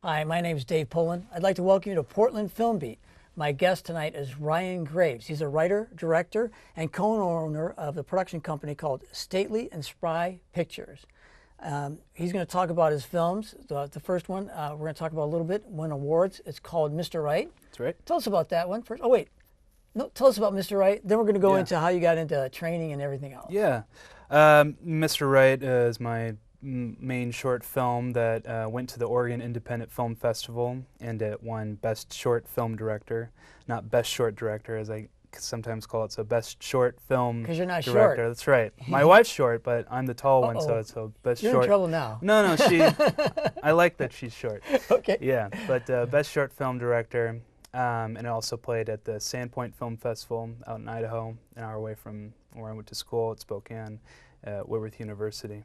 Hi, my name is Dave Poland. I'd like to welcome you to Portland Film Beat. My guest tonight is Ryan Graves. He's a writer, director, and co-owner of the production company called Stately and Spry Pictures. He's going to talk about his films. The first one we're going to talk about a little bit, won awards. It's called Mr. Right. That's right. Tell us about that one first. Oh, wait. No, tell us about Mr. Right. Then we're going to go Yeah. into how you got into training and everything else. Yeah. Mr. Right is my main short film that went to the Oregon Independent Film Festival, and it won Best Short Film Director, not Best Short Director as I sometimes call it, so Best Short Film Because you're not Director. short. That's right. My wife's short, but I'm the tall one, Uh-oh. so it's Best You're Short. in trouble now. No, I like that she's short. Okay. Yeah, but Best Short Film Director, and I also played at the Sandpoint Film Festival out in Idaho, an hour away from where I went to school at Spokane, at Whitworth University.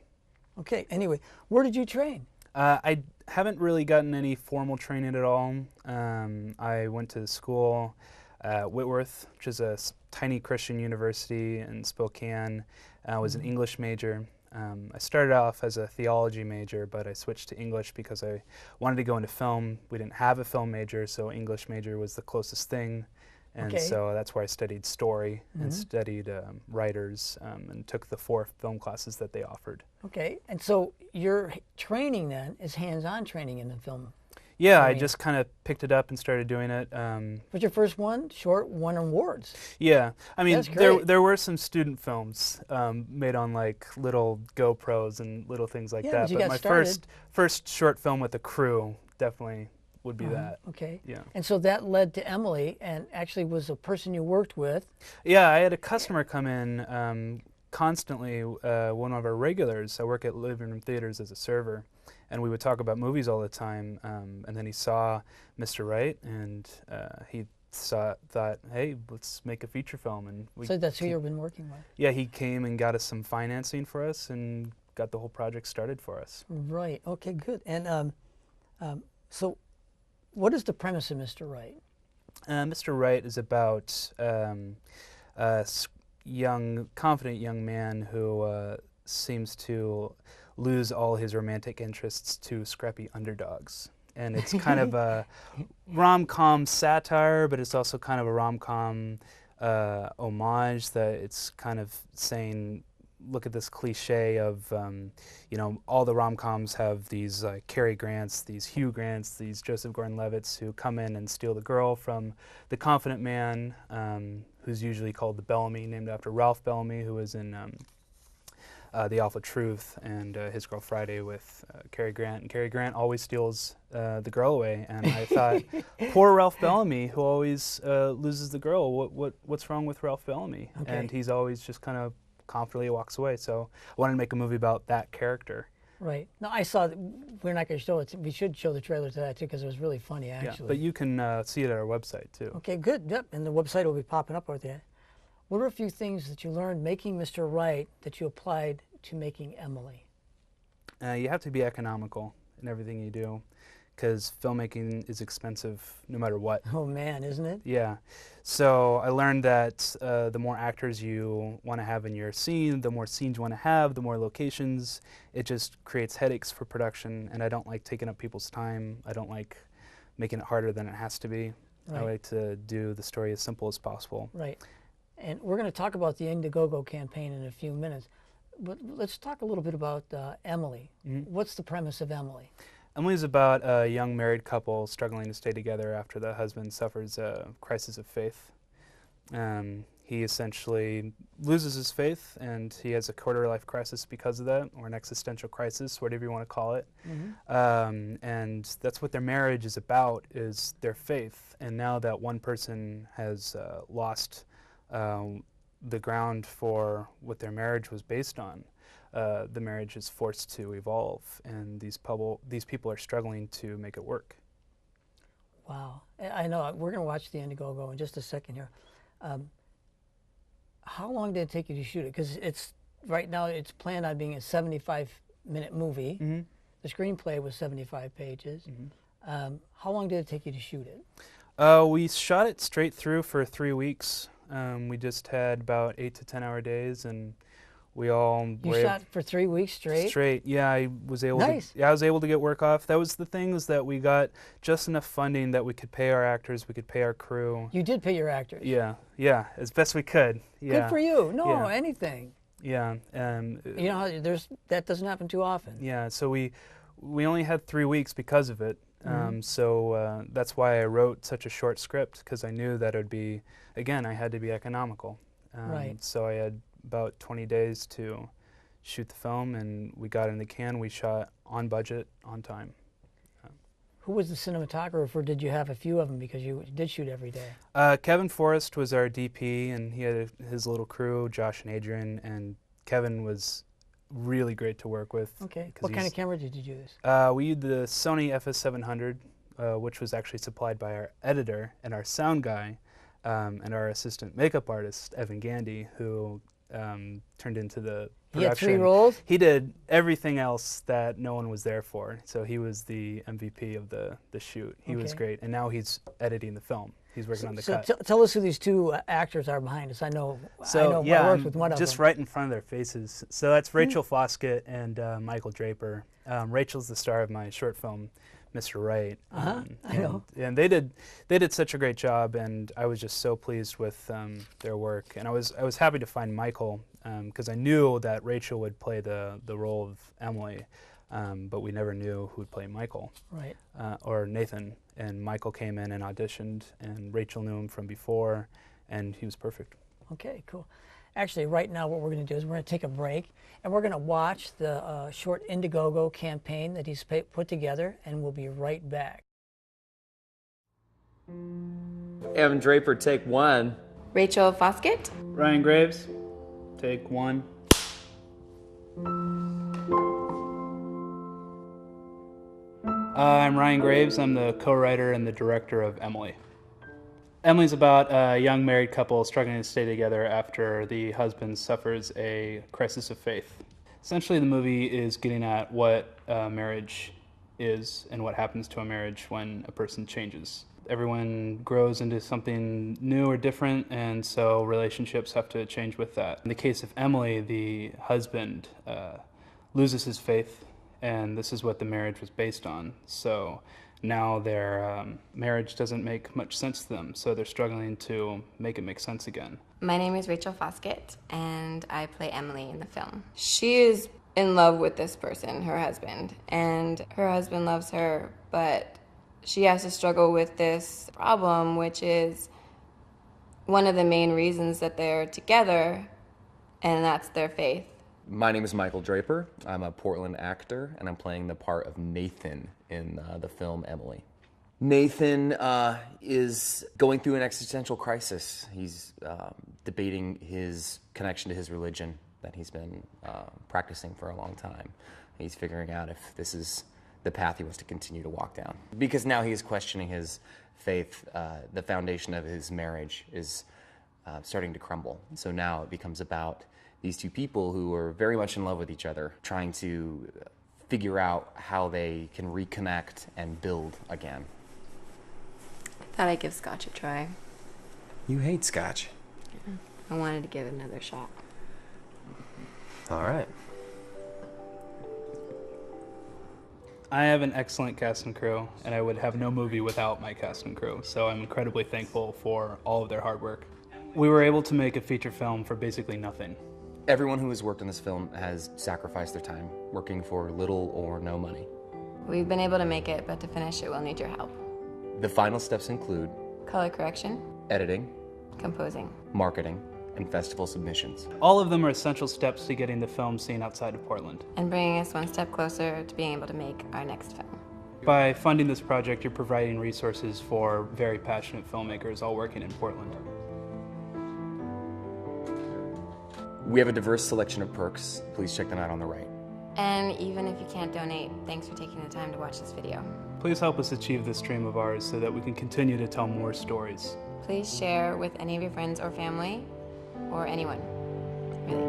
Okay. Anyway, where did you train? I haven't really gotten any formal training at all. I went to school at Whitworth, which is a tiny Christian university in Spokane. I was an English major. I started off as a theology major, but I switched to English because I wanted to go into film. We didn't have a film major, so English major was the closest thing. And Okay. so that's where I studied story and studied writers and took the 4 film classes that they offered. Okay, and so your training then is hands-on training in the film. Yeah, I Filming. just kind of picked it up and started doing it. But your first one, short, won awards. Yeah, I mean, That's great. there were some student films made on like little GoPros and little things like Yeah, that. but you But got my started. first short film with a crew definitely would be that. Okay, Yeah. and so that led to Emily, and actually was a person you worked with. Yeah, I had a customer come in constantly, one of our regulars. I work at Living Room Theaters as a server, and we would talk about movies all the time. And then he saw Mr. Right, and he thought, hey, let's make a feature film. And we, So that's who you've been working with. yeah, he came and got us some financing for us and got the whole project started for us. Right, okay, good. And so what is the premise of Mr. Right? Mr. Right is about confident young man who seems to lose all his romantic interests to scrappy underdogs. And it's kind of a rom-com satire, but it's also kind of a rom-com homage that it's kind of saying, look at this cliche of, you know, all the rom-coms have these Cary Grants, these Hugh Grants, these Joseph Gordon-Levitts who come in and steal the girl from the confident man, who's usually called the Bellamy, named after Ralph Bellamy, who was in The Awful Truth and His Girl Friday with Cary Grant. And Cary Grant always steals the girl away, and I thought, poor Ralph Bellamy, who always loses the girl. What's wrong with Ralph Bellamy? Okay. And he's always just kind of confidently walks away. So I wanted to make a movie about that character. Right. No, I saw, we're not going to show it, we should show the trailer to that too, because it was really funny, Yeah, actually. but you can see it at our website too. Okay, good. Yep, and the website will be popping up right there. What are a few things that you learned making Mr. Right that you applied to making Emily? You have to be economical in everything you do, because filmmaking is expensive no matter what. Oh man, isn't it? Yeah. So I learned that the more actors you want to have in your scene, the more scenes you want to have, the more locations, it just creates headaches for production, and I don't like taking up people's time. I don't like making it harder than it has to be. I Right. like to do the story as simple as possible. Right. And we're going to talk about the Indiegogo campaign in a few minutes. But let's talk a little bit about Emily. What's the premise of Emily? Emily's about a young married couple struggling to stay together after the husband suffers a crisis of faith. He essentially loses his faith, and he has a quarter-life crisis because of that, or an existential crisis, whatever you want to call it. And that's what their marriage is about, is their faith. And now that one person has lost the ground for what their marriage was based on, the marriage is forced to evolve, and these people are struggling to make it work. Wow. I know. We're going to watch the Indiegogo in just a second here. How long did it take you to shoot it? Because it's right now it's planned on being a 75-minute movie. The screenplay was 75 pages. How long did it take you to shoot it? We shot it straight through for 3 weeks. We just had about 8 to 10 hour days, and We all You shot for 3 weeks straight? Straight, yeah. I was able Nice. to. Yeah, I was able to get work off. That was the thing, is that we got just enough funding that we could pay our actors, we could pay our crew. You did pay your actors? Yeah, yeah, as best we could. Yeah. Good for you. No, Yeah. anything. Yeah, You know, that doesn't happen too often. yeah. So we only had 3 weeks because of it. So that's why I wrote such a short script, because I knew that it would be, again, I had to be economical. Right. So I had about 20 days to shoot the film, and we got it in the can. We shot on budget, on time. Who was the cinematographer? Did you have a few of them because you did shoot every day? Kevin Forrest was our DP, and he had his little crew, Josh and Adrian, and Kevin was really great to work with. Okay. What kind of camera did you use? We used the Sony FS700, which was actually supplied by our editor and our sound guy, and our assistant makeup artist, Evan Gandy, who turned into the production. He had 3 roles? He did everything else that no one was there for. So he was the MVP of the shoot. He was great. And now he's editing the film. He's working on the cut. Tell us who these 2 actors are behind us. I know Yeah, I worked with one of them. just right in front of their faces. So that's Rachel Foskett and Michael Draper. Rachel's the star of my short film, Mr. Right. I know. And they did such a great job, and I was just so pleased with their work. And I was happy to find Michael, because I knew that Rachel would play the role of Emily, but we never knew who would play Michael. Right. Or Nathan. And Michael came in and auditioned, and Rachel knew him from before, and he was perfect. Okay, cool. Actually, right now what we're going to do is we're going to take a break, and we're going to watch the short Indiegogo campaign that he's put together, and we'll be right back. Evan Draper, take 1. Rachel Foskett. Ryan Graves, take 1. I'm Ryan Graves. I'm the co-writer and the director of Emily. Emily's about a young married couple struggling to stay together after the husband suffers a crisis of faith. Essentially, the movie is getting at what marriage is and what happens to a marriage when a person changes. Everyone grows into something new or different, and so relationships have to change with that. In the case of Emily, the husband loses his faith, and this is what the marriage was based on. So now their marriage doesn't make much sense to them, so they're struggling to make it make sense again. My name is Rachel Foskett, and I play Emily in the film. She is in love with this person, her husband, and her husband loves her, but she has to struggle with this problem, which is one of the main reasons that they're together, and that's their faith. My name is Michael Draper. I'm a Portland actor, and I'm playing the part of Nathan in the film Emily. Nathan is going through an existential crisis. He's debating his connection to his religion that he's been practicing for a long time. He's figuring out if this is the path he wants to continue to walk down. Because now he is questioning his faith. The foundation of his marriage is starting to crumble. So now it becomes about these 2 people who are very much in love with each other, trying to figure out how they can reconnect and build again. I thought I'd give Scotch a try. You hate Scotch. Yeah. I wanted to give it another shot. All right. I have an excellent cast and crew, and I would have no movie without my cast and crew, so I'm incredibly thankful for all of their hard work. We were able to make a feature film for basically nothing. Everyone who has worked on this film has sacrificed their time, working for little or no money. We've been able to make it, but to finish it, we'll need your help. The final steps include Color correction, editing, composing, marketing, and festival submissions. All of them are essential steps to getting the film seen outside of Portland. and bringing us one step closer to being able to make our next film. By funding this project, you're providing resources for very passionate filmmakers all working in Portland. We have a diverse selection of perks. Please check them out on the right. And even if you can't donate, thanks for taking the time to watch this video. Please help us achieve this dream of ours so that we can continue to tell more stories. Please share with any of your friends or family, or anyone, really.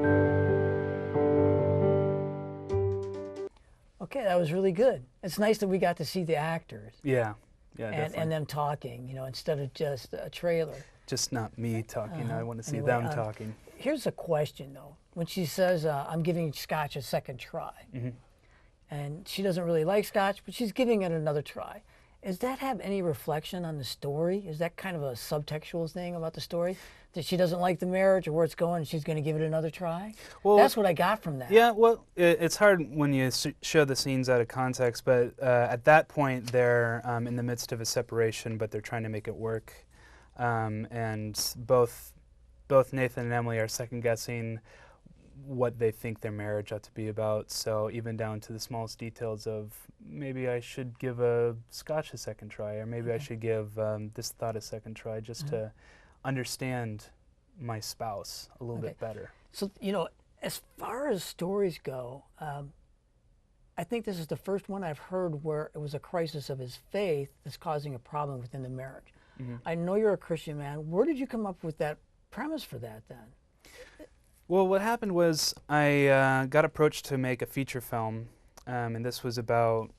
Okay, that was really good. It's nice that we got to see the actors Yeah, definitely. and them talking, you know, instead of just a trailer. Just not me talking. I want to see Anyway, them talking. Here's a question, though. when she says, I'm giving scotch a second try. And she doesn't really like scotch, but she's giving it another try. Does that have any reflection on the story? Is that kind of a subtextual thing about the story? That she doesn't like the marriage or where it's going and she's going to give it another try? Well, that's what I got from that. Yeah, well, it's hard when you show the scenes out of context, but at that point they're in the midst of a separation, but they're trying to make it work. And both Nathan and Emily are second-guessing what they think their marriage ought to be about. So even down to the smallest details of maybe I should give a scotch a second try, or maybe I should give this thought a second try, just to understand my spouse a little bit better. So, you know, as far as stories go, I think this is the first one I've heard where it was a crisis of his faith that's causing a problem within the marriage. I know you're a Christian man. Where did you come up with that premise for that then? Well, what happened was I got approached to make a feature film, and this was about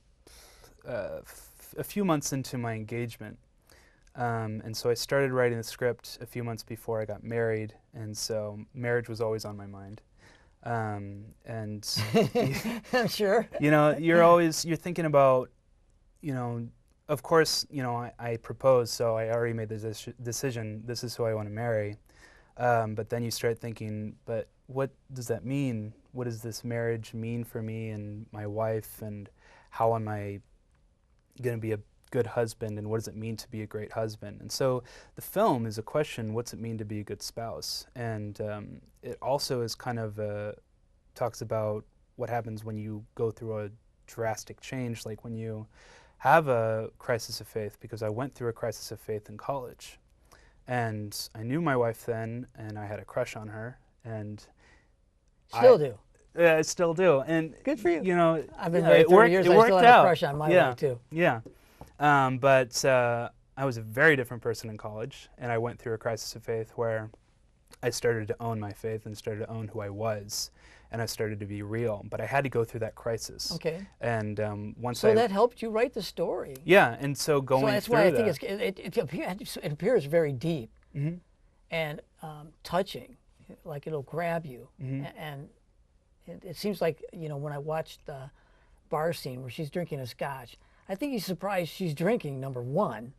a few months into my engagement. And so I started writing the script a few months before I got married, and so marriage was always on my mind. And I'm sure. You know, you're thinking about, you know, of course, you know, I proposed, so I already made the decision, this is who I want to marry. But then you start thinking, but what does that mean? What does this marriage mean for me and my wife, and how am I going to be a good husband, and what does it mean to be a great husband? And so the film is a question, what's it mean to be a good spouse? And it also is kind of talks about what happens when you go through a drastic change, like when you have a crisis of faith, because I went through a crisis of faith in college. And I knew my wife then, and I had a crush on her, and still do. Yeah, I still do. And good for you. You know, I've been married 30 years. I still have a crush on my wife too. Yeah, but I was a very different person in college, and I went through a crisis of faith where I started to own my faith and started to own who I was, and I started to be real. But I had to go through that crisis. Okay. And once so that helped you write the story. Yeah, and so going through that. So that's why I think it appears very deep and touching, like it'll grab you. And it seems like, you know, when I watched the bar scene where she's drinking a scotch, I think he's surprised she's drinking, number one.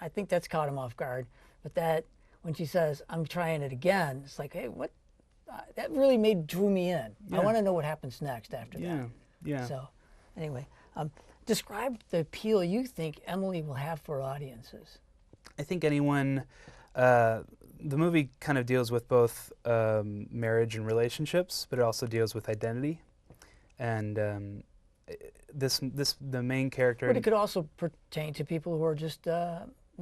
I think that's caught him off guard. But that, when she says, I'm trying it again, it's like, hey, what? That really drew me in. I want to know what happens next after that. Yeah. So, anyway, describe the appeal you think Emily will have for audiences. I think anyone, the movie kind of deals with both marriage and relationships, but it also deals with identity. And the main character. But it could also pertain to people who are just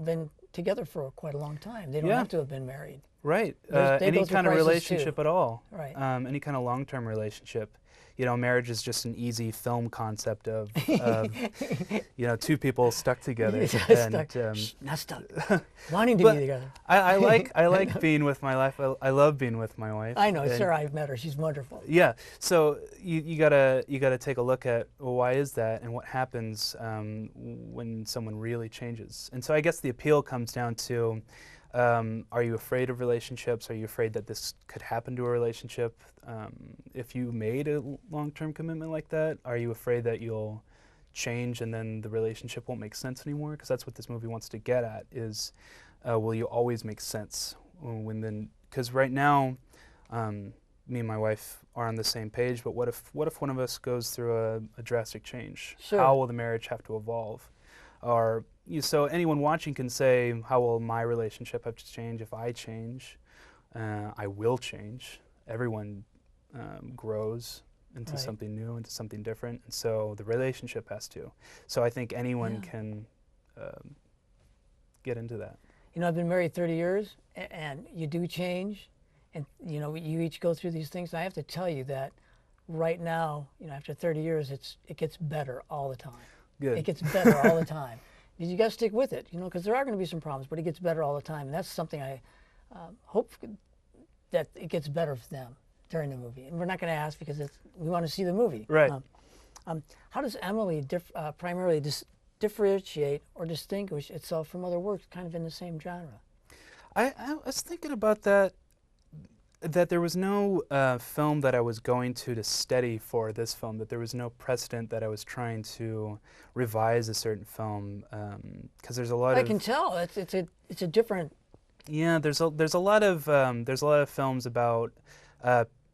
been together for quite a long time. They don't have to have been married. Right. Any kind of relationship at all. Right. Any kind of long-term relationship. You know, marriage is just an easy film concept of you know, two people stuck together. Not stuck. Wanting to be together. I like being with my wife. I love being with my wife. I know, sir. I've met her. She's wonderful. Yeah. So you gotta take a look at, well, why is that, and what happens when someone really changes. And so I guess the appeal comes down to, are you afraid of relationships? Are you afraid that this could happen to a relationship? If you made a long-term commitment like that, are you afraid that you'll change and then the relationship won't make sense anymore? Because that's what this movie wants to get at, is will you always make sense? Because right now, me and my wife are on the same page, but what if one of us goes through a drastic change? Sure. How will the marriage have to evolve? Or so anyone watching can say, how will my relationship have to change if I change? I will change. Everyone grows into something new, into something different, and so the relationship has to. So I think anyone can get into that. You know, I've been married 30 years, and you do change, and you know, you each go through these things. And I have to tell you that right now, you know, after 30 years, it gets better all the time. Good. It gets better all the time. You got to stick with it, you know, because there are going to be some problems, but it gets better all the time. And that's something I hope that it gets better for them during the movie. And we're not going to ask because we want to see the movie. Right. How does Emily primarily differentiate or distinguish itself from other works kind of in the same genre? I was thinking about that. that there was no film that I was going to steady for this film, that there was no precedent that I was trying to revise a certain film, because there's a lot I of... can tell. It's a different... Yeah, there's a lot of films about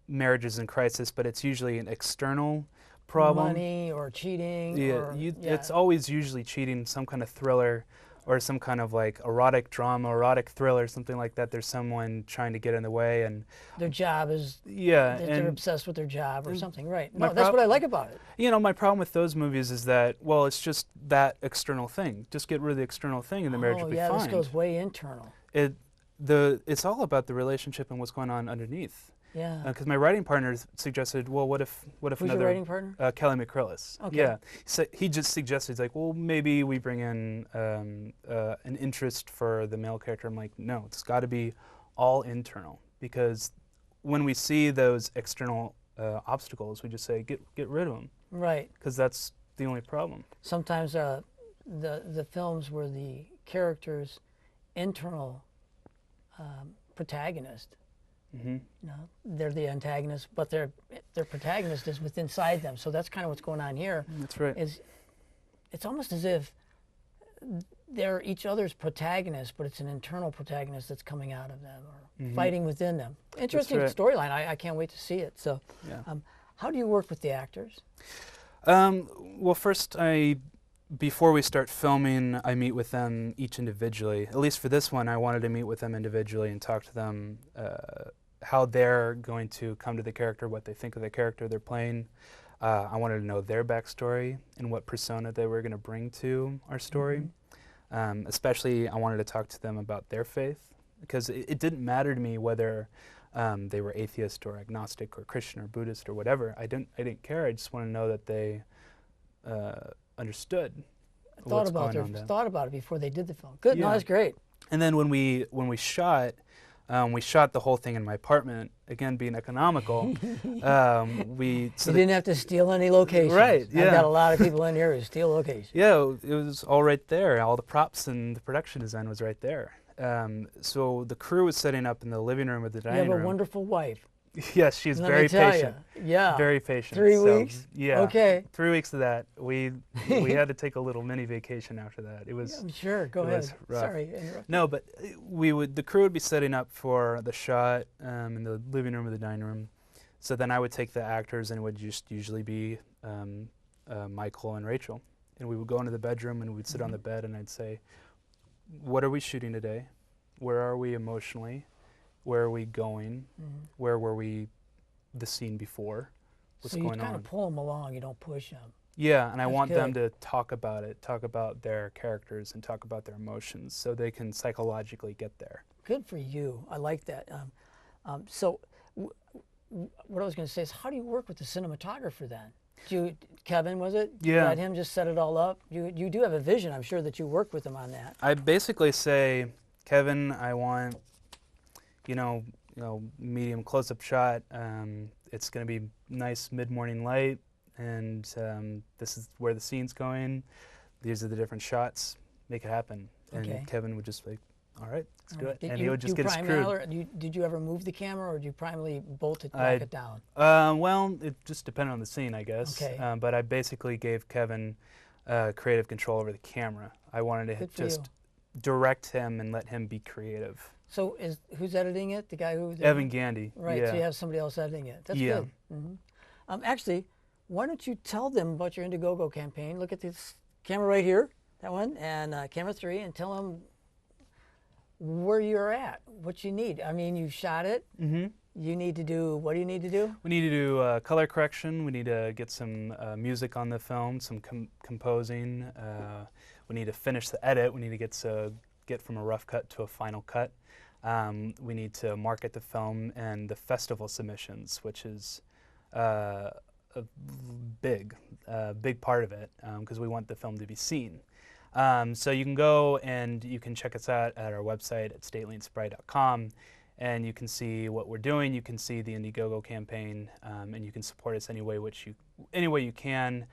marriages in crisis, but it's usually an external problem. Money or cheating. Yeah, or, it's always usually cheating, some kind of thriller, or some kind of like erotic drama, erotic thriller, something like that. There's someone trying to get in the way, and their job is... yeah, they're obsessed with their job or something, right? my No, that's what I like about it. You know, my problem with those movies is that, well, it's just that external thing. Just get rid of the external thing, and the marriage will be fine. Oh, yeah, this goes way internal. It's all about the relationship and what's going on underneath. Yeah. Because my writing partner suggested, well, what if Who's another... your writing partner? Kelly McCrillis. Okay. Yeah. So he just suggested, he's like, well, maybe we bring in an interest for the male character. I'm like, no, it's got to be all internal, because when we see those external obstacles, we just say, get rid of them. Right. Because that's the only problem. Sometimes the films where the character's internal protagonist, Mm-hmm. you know, they're the antagonist, but their protagonist is within inside them. So that's kind of what's going on here. That's right. It's almost as if they're each other's protagonist, but it's an internal protagonist that's coming out of them or fighting within them. Interesting right. storyline. I can't wait to see it. So, Yeah. how do you work with the actors? Well, first, before we start filming, I meet with them each individually. At least for this one, I wanted to meet with them individually and talk to them how they're going to come to the character, what they think of the character they're playing. I wanted to know their backstory and what persona they were going to bring to our story. Especially, I wanted to talk to them about their faith, because it didn't matter to me whether they were atheist or agnostic or Christian or Buddhist or whatever. I didn't care. I just wanted to know that they understood what's going on there. Thought about it before they did the film. Good. Yeah. No, that's great. And then when we shot the whole thing in my apartment. Again, being economical, you didn't have to steal any locations. Right. Yeah. I've got a lot of people in here who steal locations. Yeah, it was all right there. All the props and the production design was right there. So the crew was setting up in the living room or the dining room. You have a wonderful wife. Yes, she's Let very me tell patient. you. Yeah. Very patient. 3 So, weeks? Yeah. Okay. 3 weeks of that. We had to take a little mini vacation after that. It was. Yeah, sure. Go it ahead. was rough. Sorry. Interrupt. No, but the crew would be setting up for the shot in the living room or the dining room. So then I would take the actors, and it would just usually be Michael and Rachel, and we would go into the bedroom and we'd sit on the bed, and I'd say, "What are we shooting today? Where are we emotionally? Where are we going? Where were we the scene before? What's so you going kind on?" of pull them along. You don't push them. Yeah, and I want them good. to talk about it, talk about their characters, and talk about their emotions, so they can psychologically get there. Good for you. I like that. So what I was going to say is, how do you work with the cinematographer then? Kevin, was it? Yeah. You let him just set it all up? You do have a vision. I'm sure that you worked with him on that. I basically say, Kevin, I want, medium close-up shot. It's going to be nice mid-morning light, and this is where the scene's going. These are the different shots. Make it happen. And Okay. Kevin would just be like, all right, let's do it. Did And you, he would just do get his crew. Did you ever move the camera, or did you primarily bolt it, lock it down? Well, it just depended on the scene, I guess. Okay. But I basically gave Kevin creative control over the camera. I wanted to Good for just direct him and let him be creative. So who's editing it? The guy who? Evan Gandy. Right. Yeah. So you have somebody else editing it. That's Yeah. good. Actually, why don't you tell them about your Indiegogo campaign? Look at this camera right here, that one, and camera 3, and tell them where you're at, what you need. I mean, you shot it. Mm-hmm. You need to do, what do you need to do? We need to do color correction. We need to get some music on the film, some composing. We need to finish the edit. We need to get from a rough cut to a final cut. We need to market the film and the festival submissions, which is a big part of it, because we want the film to be seen. So you can go and you can check us out at our website at statelyandspry.com, and you can see what we're doing. You can see the Indiegogo campaign, and you can support us any way you can,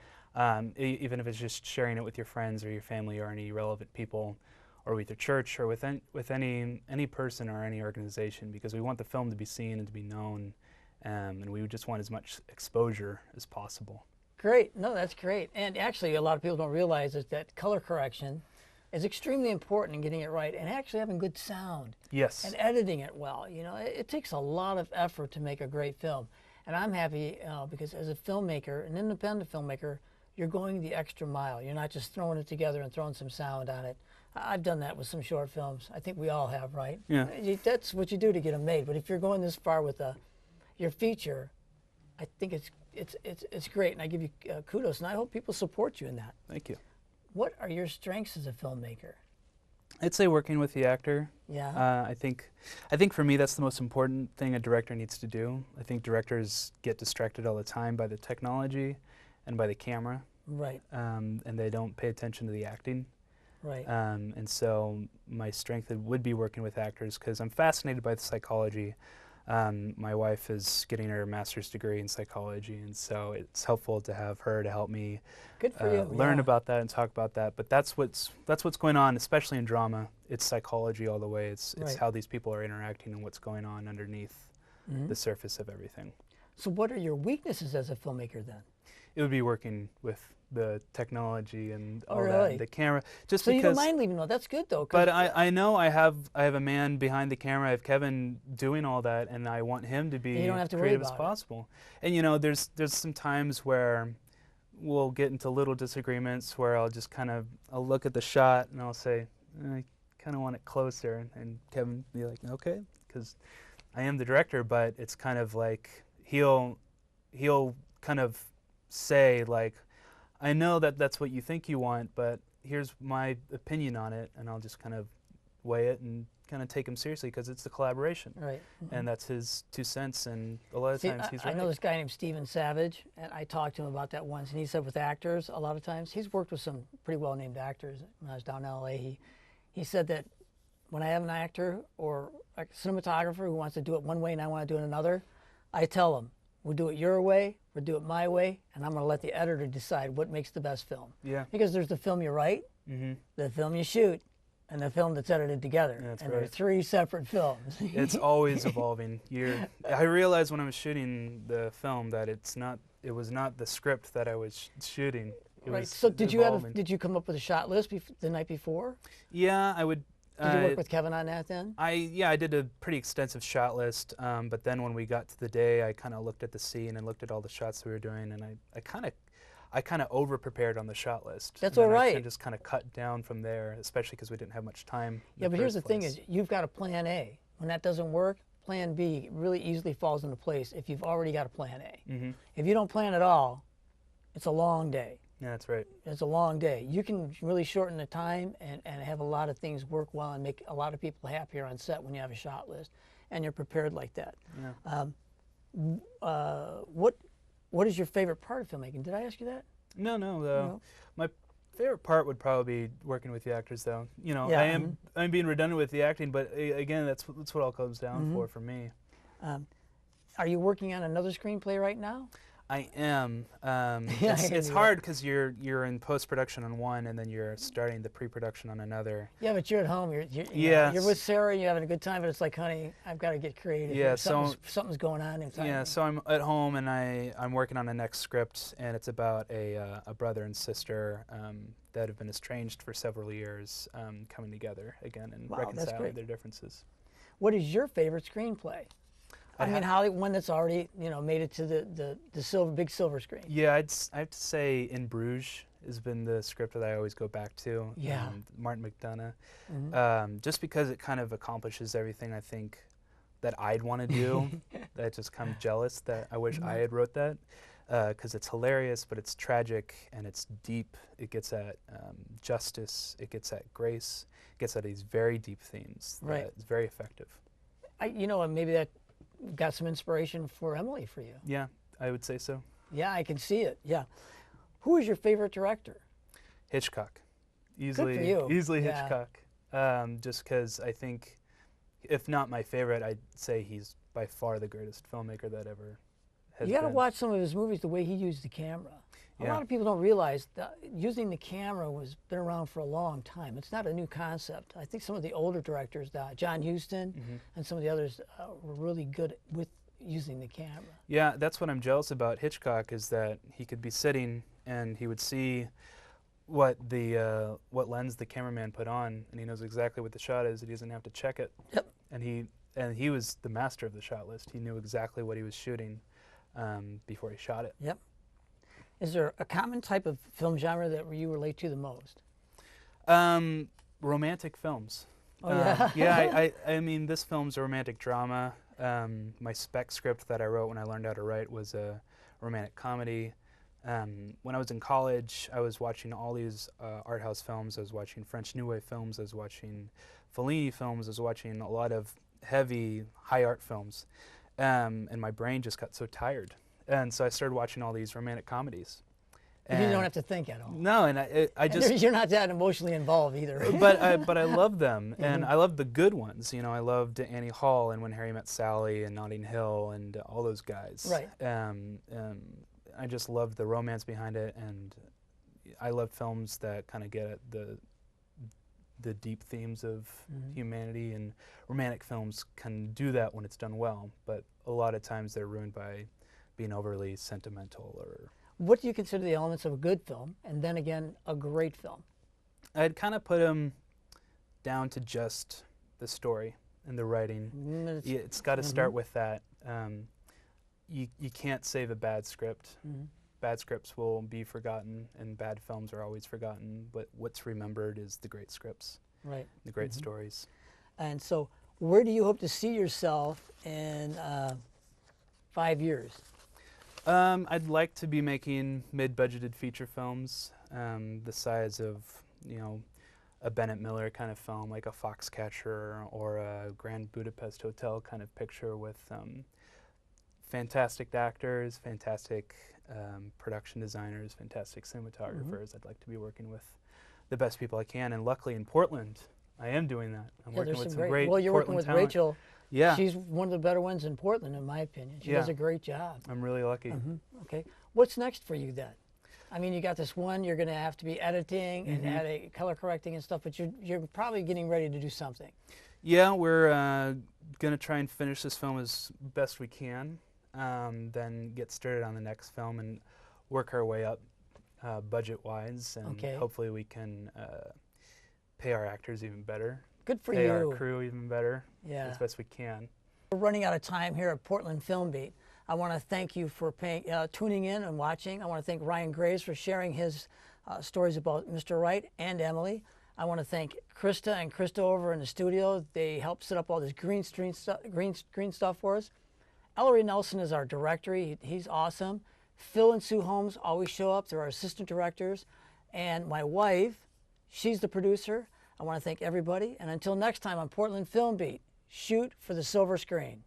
even if it's just sharing it with your friends or your family or any relevant people, or with your church, or with any person or any organization, because we want the film to be seen and to be known, and we just want as much exposure as possible. Great. No, that's great. And actually, a lot of people don't realize is that color correction is extremely important in getting it right, and actually having good sound. Yes. And editing it well. You know, it takes a lot of effort to make a great film. And I'm happy because as a filmmaker, an independent filmmaker, you're going the extra mile. You're not just throwing it together and throwing some sound on it. I've done that with some short films. I think we all have, right? Yeah. That's what you do to get them made. But if you're going this far with your feature, I think it's great, and I give you kudos, and I hope people support you in that. Thank you. What are your strengths as a filmmaker? I'd say working with the actor. Yeah. I think for me that's the most important thing a director needs to do. I think directors get distracted all the time by the technology and by the camera. Right. And they don't pay attention to the acting. Right. And so my strength would be working with actors, because I'm fascinated by the psychology. My wife is getting her master's degree in psychology, and so it's helpful to have her to help me Good for you. learn Yeah. about that and talk about that. But that's what's going on, especially in drama. It's psychology all the way. It's Right. how these people are interacting and what's going on underneath the surface of everything. So what are your weaknesses as a filmmaker then? It would be working with the technology and all really? that, the camera. Just So you don't because. mind leaving though. That's good though. 'Cause But I know I have a man behind the camera. I have Kevin doing all that, and I want him to be You don't have to worry creative as about it. possible. And you know, there's some times where we'll get into little disagreements where I'll look at the shot and I'll say, I kind of want it closer, and Kevin be like, okay, because I am the director. But it's kind of like he'll kind of say like, I know that that's what you think you want, but here's my opinion on it, and I'll just kind of weigh it and kind of take him seriously, because it's the collaboration. Right. And that's his 2 cents, and a lot of See, times he's I right. know this guy named Steven Savage, and I talked to him about that once, and he said with actors, a lot of times, he's worked with some pretty well-named actors when I was down in L.A. He said that when I have an actor or a cinematographer who wants to do it one way and I want to do it another, I tell them, we'll do it your way, we'll do it my way, and I'm going to let the editor decide what makes the best film. Yeah. Because there's the film you write, the film you shoot, and the film that's edited together. That's and right. they're 3 separate films. It's always evolving. I realized when I was shooting the film that it was not the script that I was shooting. It Right. was So did evolving. you come up with a shot list the night before? Yeah, I would. Did you work with Kevin on that then? I did a pretty extensive shot list, but then when we got to the day, I kind of looked at the scene and looked at all the shots we were doing, and I kind of over prepared on the shot list. That's and then all I right. just kind of cut down from there, especially because we didn't have much time. Yeah, but here's the thing is, you've got a plan A. When that doesn't work, plan B really easily falls into place if you've already got a plan A. If you don't plan at all, it's a long day. Yeah, that's right. It's a long day. You can really shorten the time and have a lot of things work well and make a lot of people happier on set when you have a shot list and you're prepared like that. Yeah. What is your favorite part of filmmaking? Did I ask you that? No. My favorite part would probably be working with the actors, though. You know, Yeah, I'm being redundant with the acting, but again, that's what it all comes down for me. Are you working on another screenplay right now? I am. Yeah, It's hard because you're in post-production on one, and then you're starting the pre-production on another. Yeah, but you're at home. You're Yes. you're with Sarah. You're having a good time, but it's like, honey, I've got to get creative. Yeah, here. so- something's going on inside. Yeah, me. so I'm at home, and I'm working on the next script, and it's about a brother and sister that have been estranged for several years, coming together again and Wow, that's reconciling great. their differences. What is your favorite screenplay? I mean, one that's already made it to the big silver screen. Yeah, I have to say In Bruges has been the script that I always go back to. Yeah. Martin McDonagh. Just because it kind of accomplishes everything I think that I'd want to do. I just kind of jealous that I wish I had wrote that. Because it's hilarious, but it's tragic and it's deep. It gets at justice. It gets at grace. It gets at these very deep themes. Right. It's very effective. And maybe that got some inspiration for Emily for you. Yeah, I would say so. Yeah, I can see it. Yeah. Who is your favorite director? Hitchcock. Easily, you. Easily Yeah. Hitchcock. Just because I think, if not my favorite, I'd say he's by far the greatest filmmaker that ever has You got to been. watch some of his movies, the way he used the camera. A lot of people don't realize that using the camera was been around for a long time. It's not a new concept. I think some of the older directors, John Huston and some of the others, were really good with using the camera. Yeah, that's what I'm jealous about Hitchcock, is that he could be sitting and he would see what lens the cameraman put on, and he knows exactly what the shot is, and he doesn't have to check it. Yep. And he was the master of the shot list. He knew exactly what he was shooting before he shot it. Yep. Is there a common type of film genre that you relate to the most? Romantic films. Oh, yeah? Yeah, I mean, this film's a romantic drama. My spec script that I wrote when I learned how to write was a romantic comedy. When I was in college, I was watching all these art house films. I was watching French New Wave films. I was watching Fellini films. I was watching a lot of heavy, high art films. And my brain just got so tired. And so I started watching all these romantic comedies. And you don't have to think at all. No, and I just... You're not that emotionally involved either. but I love them, and I love the good ones. You know, I loved Annie Hall and When Harry Met Sally and Notting Hill and all those guys. Right. I just loved the romance behind it, and I love films that kind of get at the deep themes of humanity, and romantic films can do that when it's done well, but a lot of times they're ruined by being overly sentimental. Or what do you consider the elements of a good film, and then again, a great film? I'd kind of put them down to just the story and the writing. It's got to start with that. You can't save a bad script. Bad scripts will be forgotten, and bad films are always forgotten, but what's remembered is the great scripts, right? The great stories. And so where do you hope to see yourself in 5 years? I'd like to be making mid-budgeted feature films, the size of, you know, a Bennett Miller kind of film, like a Foxcatcher or a Grand Budapest Hotel kind of picture with fantastic actors, fantastic production designers, fantastic cinematographers. I'd like to be working with the best people I can, and luckily in Portland, I am doing that. I'm working with some great well, you're Portland working with talent. Rachel. Yeah. She's one of the better ones in Portland, in my opinion. She does a great job. I'm really lucky. Okay. What's next for you then? I mean, you got this one, you're going to have to be editing and add color correcting and stuff, but you're probably getting ready to do something. Yeah, we're going to try and finish this film as best we can, then get started on the next film and work our way up budget-wise, and hopefully we can pay our actors even better. Good for pay you. Our crew even better, as best we can. We're running out of time here at Portland Film Beat. I want to thank you for tuning in and watching. I want to thank Ryan Graves for sharing his stories about Mr. Wright and Emily. I want to thank Krista and Krista over in the studio. They helped set up all this green screen stuff for us. Ellery Nelson is our director. He's awesome. Phil and Sue Holmes always show up. They're our assistant directors. And my wife, she's the producer. I want to thank everybody. And until next time on Portland Film Beat, shoot for the silver screen.